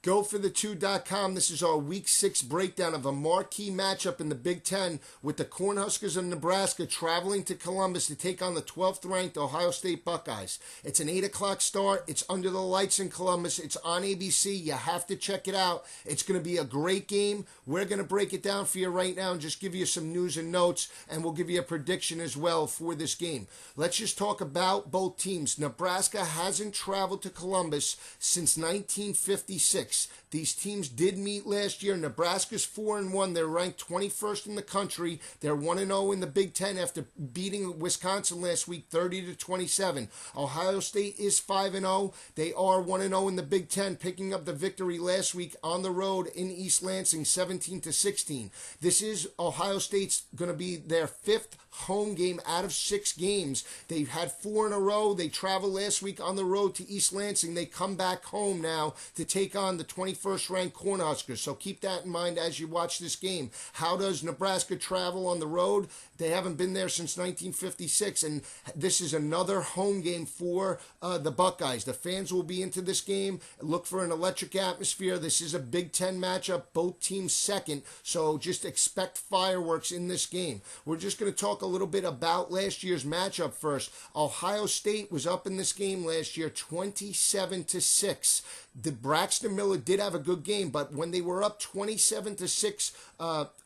GoForThe2.com. This is our Week 6 breakdown of a marquee matchup in the Big Ten with the Cornhuskers of Nebraska traveling to Columbus to take on the 12th-ranked Ohio State Buckeyes. It's an 8 o'clock start. It's under the lights in Columbus. It's on ABC. You have to check it out. It's going to be a great game. We're going to break it down for you right now and just give you some news and notes, and we'll give you a prediction as well for this game. Let's just talk about both teams. Nebraska hasn't traveled to Columbus since 1956. These teams did meet last year. Nebraska's 4-1. They're ranked 21st in the country. They're 1-0 in the Big Ten after beating Wisconsin last week 30-27. Ohio State is 5-0. They are 1-0 in the Big Ten, picking up the victory last week on the road in East Lansing 17-16. This is Ohio State's going to be their 5th home game out of 6 games. They've had 4 in a row. They traveled last week on the road to East Lansing. They come back home now to take on the 21st ranked Cornhuskers. So keep that in mind as you watch this game. How does Nebraska travel on the road? They haven't been there since 1956, and this is another home game for the Buckeyes. The fans will be into this game. Look for an electric atmosphere. This is a Big Ten matchup, both teams second, so just expect fireworks in this game. We're just going to talk a little bit about last year's matchup first. Ohio State was up in this game last year 27-6. The Braxton Miller did have a good game, but when they were up 27-6,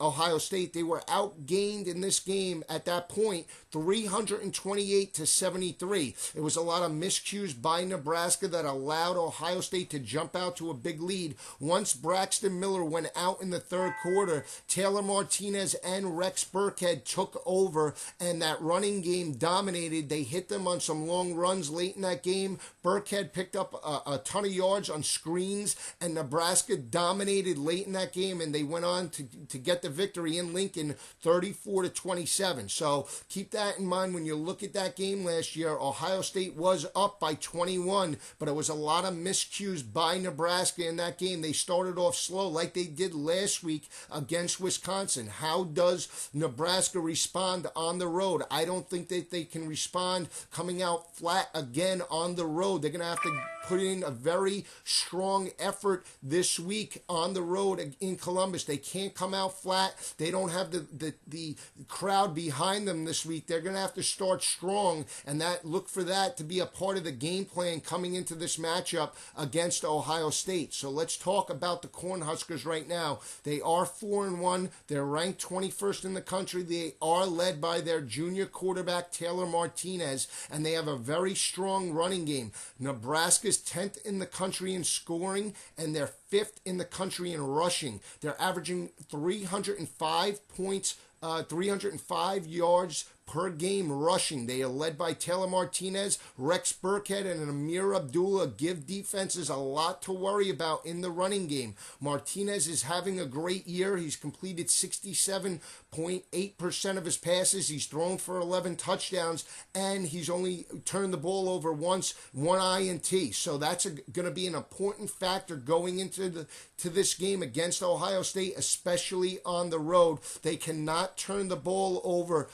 Ohio State, they were outgained in this game at that point 328-73. It was a lot of miscues by Nebraska that allowed Ohio State to jump out to a big lead. Once Braxton Miller went out in the third quarter, Taylor Martinez and Rex Burkhead took over, and that running game dominated. They hit them on some long runs late in that game. Burkhead picked up a ton of yards on screens, and Nebraska dominated late in that game, and they went on to get the victory in Lincoln 34-27. So keep that in mind when you look at that game last year. Ohio State was up by 21, but it was a lot of miscues by Nebraska in that game. They started off slow like they did last week against Wisconsin. How does Nebraska respond on the road? I don't think that they can respond coming out flat again on the road. They're going to have to put in a very strong effort this week on the road in Columbus. They can't come out flat. They don't have the crowd behind them this week. They're going to have to start strong, and look for that to be a part of the game plan coming into this matchup against Ohio State. So let's talk about the Cornhuskers right now. They are 4-1. They're ranked 21st in the country. They are led by their junior quarterback, Taylor Martinez, and they have a very strong running game. Nebraska's 10th in the country in scoring, and they're 5th in the country in rushing. They're averaging 305 points, 305 yards per game rushing. They are led by Taylor Martinez, Rex Burkhead, and Amir Abdullah. Give defenses a lot to worry about in the running game. Martinez is having a great year. He's completed 67.8% of his passes. He's thrown for 11 touchdowns, and he's only turned the ball over once, 1 INT. So that's going to be an important factor going into this game against Ohio State, especially on the road. They cannot turn the ball over.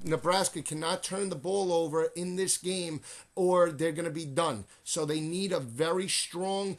Nebraska cannot turn the ball over in this game, or they're going to be done. So they need a very strong,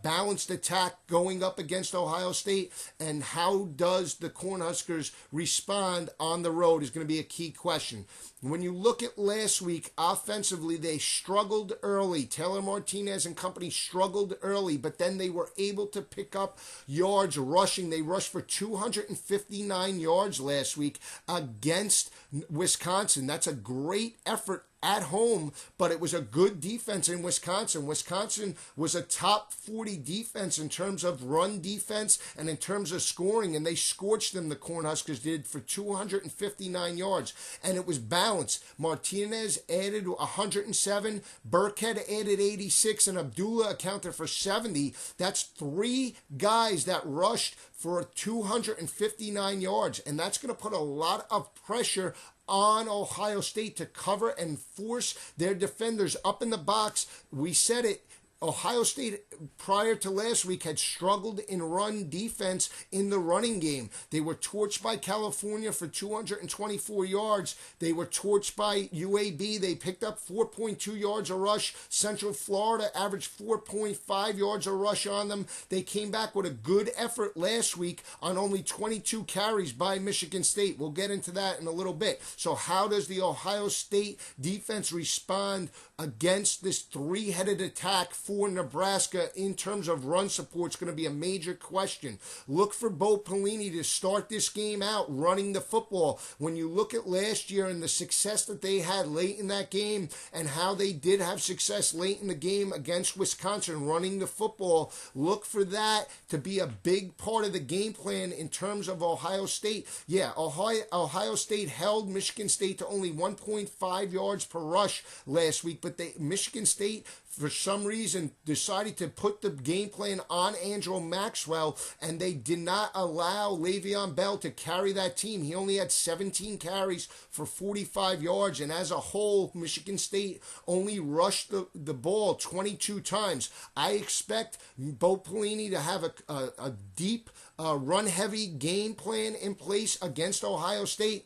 balanced attack going up against Ohio State. And how does the Cornhuskers respond on the road is going to be a key question. When you look at last week, offensively, they struggled early. Taylor Martinez and company struggled early, but then they were able to pick up yards rushing. They rushed for 259 yards last week against Wisconsin. That's a great effort at home, but it was a good defense in Wisconsin. Wisconsin was a top 40 defense in terms of run defense and in terms of scoring, and they scorched them, the Cornhuskers did, for 259 yards, and it was balanced. Martinez added 107, Burkhead added 86, and Abdullah accounted for 70. That's 3 guys that rushed for 259 yards, and that's going to put a lot of pressure on Ohio State to cover and force their defenders up in the box. We said it Ohio State, prior to last week, had struggled in run defense in the running game. They were torched by California for 224 yards. They were torched by UAB. They picked up 4.2 yards a rush. Central Florida averaged 4.5 yards a rush on them. They came back with a good effort last week on only 22 carries by Michigan State. We'll get into that in a little bit. So how does the Ohio State defense respond against this three-headed attack for Nebraska in terms of run support? Is going to be a major question. Look for Bo Pelini to start this game out running the football. When you look at last year and the success that they had late in that game and how they did have success late in the game against Wisconsin running the football, look for that to be a big part of the game plan in terms of Ohio State. Yeah, Ohio State held Michigan State to only 1.5 yards per rush last week, but Michigan State, for some reason, decided to put the game plan on Andrew Maxwell, and they did not allow Le'Veon Bell to carry that team. He only had 17 carries for 45 yards, and as a whole, Michigan State only rushed the ball 22 times. I expect Bo Pelini to have a deep, run-heavy game plan in place against Ohio State.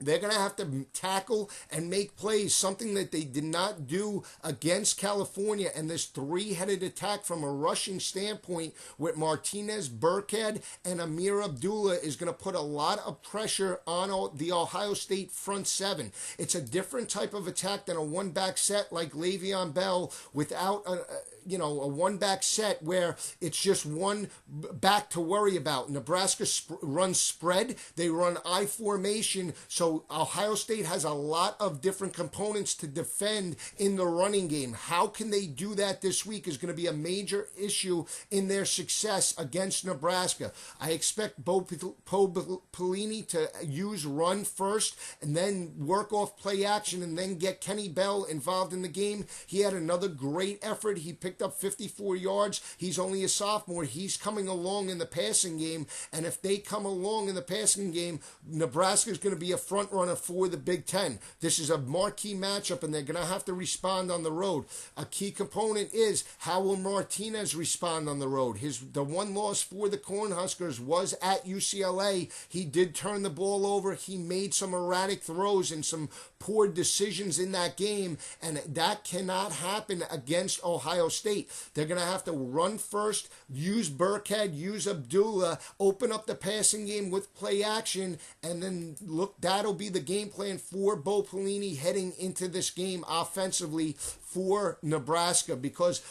They're going to have to tackle and make plays, something that they did not do against California. And this three-headed attack from a rushing standpoint with Martinez, Burkhead, and Amir Abdullah is going to put a lot of pressure on the Ohio State front seven. It's a different type of attack than a one-back set like Le'Veon Bell without a one-back set where it's just one back to worry about. Nebraska runs spread. They run I formation. So Ohio State has a lot of different components to defend in the running game. How can they do that this week is going to be a major issue in their success against Nebraska. I expect Bo Pelini to use run first and then work off play action and then get Kenny Bell involved in the game. He had another great effort. He picked up 54 yards. He's only a sophomore. He's coming along in the passing game, and if they come along in the passing game, Nebraska is going to be a front runner for the Big Ten. This is a marquee matchup, and they're going to have to respond on the road. A key component is how will Martinez respond on the road. The one loss for the Cornhuskers was at UCLA. He did turn the ball over. He made some erratic throws and some poor decisions in that game, and that cannot happen against Ohio State. They're going to have to run first, use Burkhead, use Abdullah, open up the passing game with play action, and then look, that'll be the game plan for Bo Pelini heading into this game offensively for Nebraska, because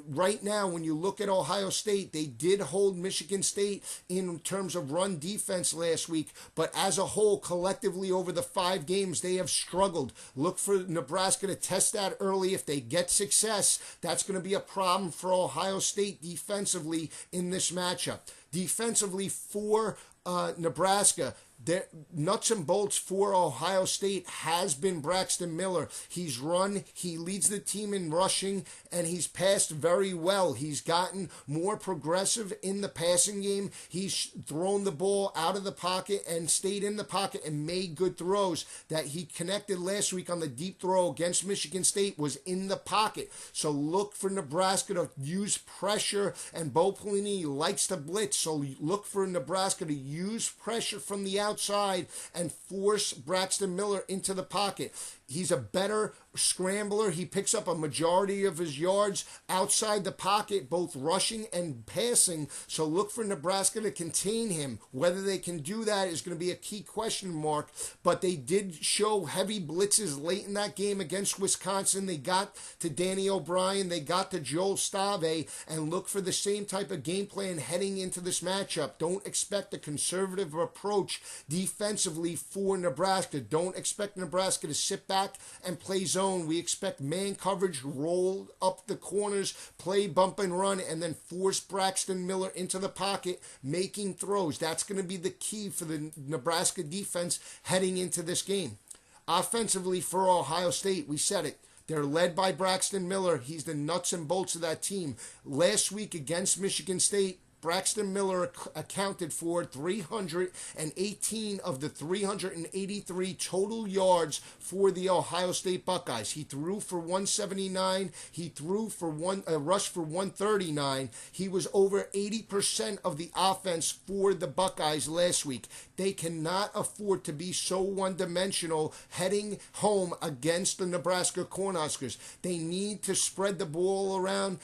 right now when you look at Ohio State, they did hold Michigan State in terms of run defense last week, but as a whole, collectively over the 5 games, they have struggled. Look for Nebraska to test that early. If they get success, that's going to be a problem for Ohio State defensively in this matchup. Defensively for Nebraska, the nuts and bolts for Ohio State has been Braxton Miller. He's run, he leads the team in rushing, and he's passed very well. He's gotten more progressive in the passing game. He's thrown the ball out of the pocket and stayed in the pocket and made good throws. That he connected last week on the deep throw against Michigan State was in the pocket. So look for Nebraska to use pressure, and Bo Pelini likes to blitz. So look for Nebraska to use pressure from the outside and force Braxton Miller into the pocket. He's a better scrambler. He picks up a majority of his yards outside the pocket, both rushing and passing. So look for Nebraska to contain him. Whether they can do that is going to be a key question mark. But they did show heavy blitzes late in that game against Wisconsin. They got to Danny O'Brien. They got to Joel Stave. And look for the same type of game plan heading into this matchup. Don't expect a conservative approach defensively for Nebraska. Don't expect Nebraska to sit back and play zone. We expect man coverage, roll up the corners, play bump and run, and then force Braxton Miller into the pocket, making throws. That's going to be the key for the Nebraska defense heading into this game. Offensively for Ohio State, we said it. They're led by Braxton Miller. He's the nuts and bolts of that team. Last week against Michigan State, Braxton Miller accounted for 318 of the 383 total yards for the Ohio State Buckeyes. He threw for 179. He threw for rushed for 139. He was over 80% of the offense for the Buckeyes last week. They cannot afford to be so one-dimensional heading home against the Nebraska Cornhuskers. They need to spread the ball around.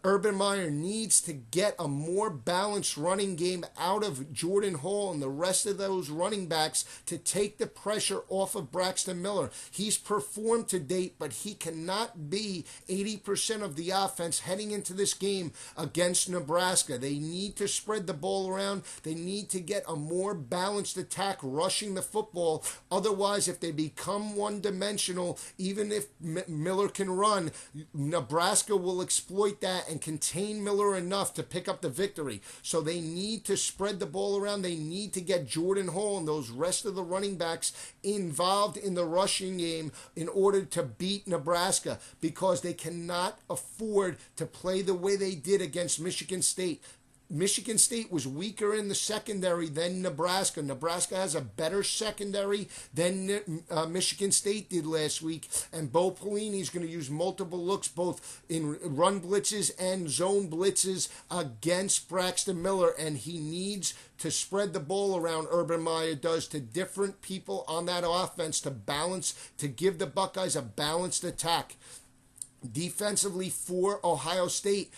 Urban Meyer needs to get a more balanced running game out of Jordan Hall and the rest of those running backs to take the pressure off of Braxton Miller. He's performed to date, but he cannot be 80% of the offense heading into this game against Nebraska. They need to spread the ball around. They need to get a more balanced attack rushing the football. Otherwise, if they become one-dimensional, even if Miller can run, Nebraska will exploit that and contain Miller enough to pick up the victory. So they need to spread the ball around. They need to get Jordan Hall and those rest of the running backs involved in the rushing game in order to beat Nebraska, because they cannot afford to play the way they did against Michigan State. Michigan State was weaker in the secondary than Nebraska. Nebraska has a better secondary than Michigan State did last week. And Bo Pelini is going to use multiple looks, both in run blitzes and zone blitzes against Braxton Miller. And he needs to spread the ball around, Urban Meyer does, to different people on that offense to balance, to give the Buckeyes a balanced attack. Defensively for Ohio State,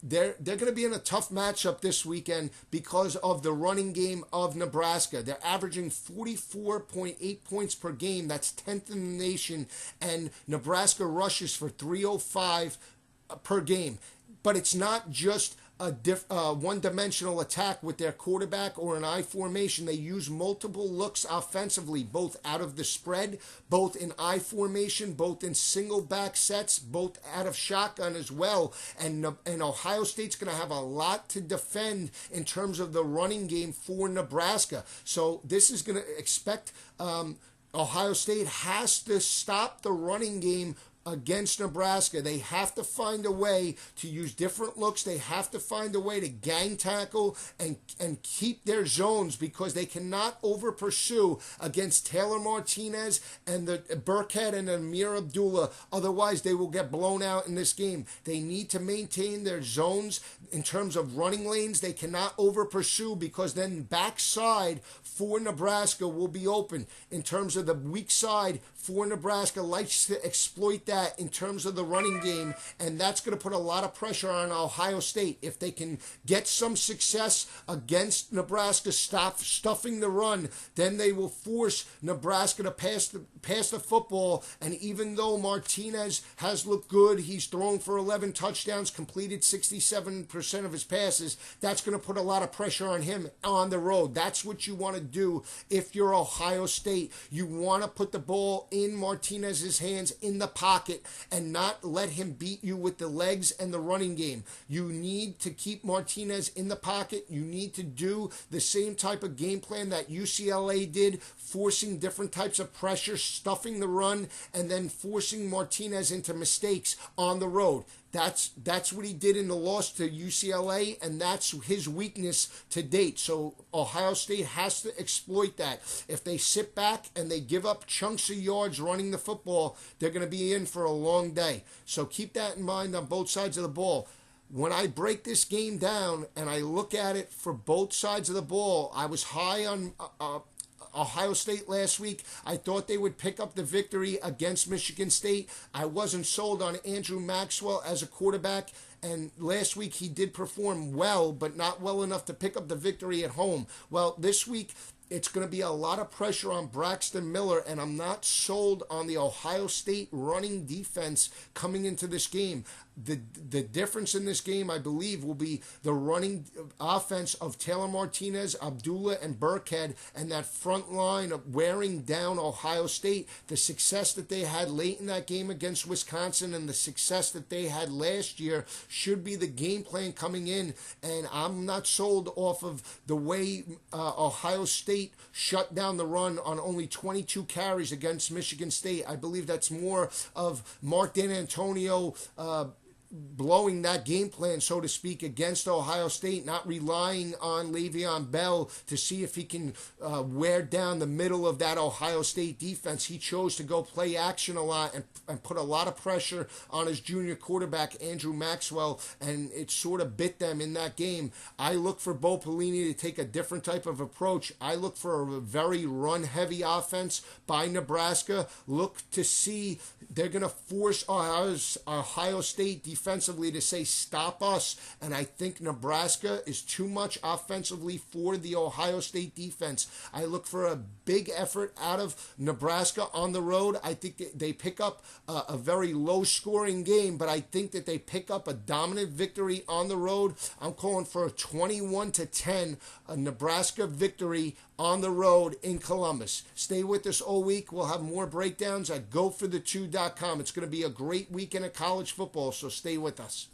they're going to be in a tough matchup this weekend because of the running game of Nebraska. They're averaging 44.8 points per game. That's 10th in the nation. And Nebraska rushes for 305 per game. But it's not just a one-dimensional attack with their quarterback or an I formation. They use multiple looks offensively, both out of the spread, both in I formation, both in single back sets, both out of shotgun as well. And Ohio State's going to have a lot to defend in terms of the running game for Nebraska. So this is going to expect Ohio State has to stop the running game against Nebraska. They have to find a way to use different looks. They have to find a way to gang tackle and keep their zones, because they cannot over pursue against Taylor Martinez and the Burkhead and Amir Abdullah. Otherwise, they will get blown out in this game. They need to maintain their zones in terms of running lanes. They cannot over pursue, because then backside for Nebraska will be open. In terms of the weak side for Nebraska, likes to exploit that in terms of the running game, and that's going to put a lot of pressure on Ohio State. If they can get some success against Nebraska, stuffing the run, then they will force Nebraska to pass the football. And even though Martinez has looked good, he's thrown for 11 touchdowns, completed 67% of his passes, that's going to put a lot of pressure on him on the road. That's what you want to do if you're Ohio State. You want to put the ball in Martinez's hands in the pocket and not let him beat you with the legs and the running game. You need to keep Martinez in the pocket. You need to do the same type of game plan that UCLA did, forcing different types of pressure, stuffing the run, and then forcing Martinez into mistakes on the road. That's what he did in the loss to UCLA, and that's his weakness to date. So Ohio State has to exploit that. If they sit back and they give up chunks of yards running the football, they're going to be in for a long day. So keep that in mind on both sides of the ball. When I break this game down and I look at it for both sides of the ball, I was high on Ohio State last week. I thought they would pick up the victory against Michigan State. I wasn't sold on Andrew Maxwell as a quarterback, and last week he did perform well, but not well enough to pick up the victory at home. Well, this week it's going to be a lot of pressure on Braxton Miller, and I'm not sold on the Ohio State running defense coming into this game. The difference in this game, I believe, will be the running offense of Taylor Martinez, Abdullah, and Burkhead, and that front line of wearing down Ohio State. The success that they had late in that game against Wisconsin and the success that they had last year should be the game plan coming in, and I'm not sold off of the way Ohio State shut down the run on only 22 carries against Michigan State. I believe that's more of Mark D'Antonio blowing that game plan, so to speak, against Ohio State, not relying on Le'Veon Bell to see if he can wear down the middle of that Ohio State defense. He chose to go play action a lot and put a lot of pressure on his junior quarterback, Andrew Maxwell, and it sort of bit them in that game. I look for Bo Pelini to take a different type of approach. I look for a very run-heavy offense by Nebraska. Look to see they're going to force Ohio State defensively to say, stop us. And I think Nebraska is too much offensively for the Ohio State defense. I look for a big effort out of Nebraska on the road. I think they pick up a very low-scoring game, but I think that they pick up a dominant victory on the road. I'm calling for a 21-10 Nebraska victory on the road in Columbus. Stay with us all week. We'll have more breakdowns at goforthe2.com. It's going to be a great weekend of college football, so stay with us.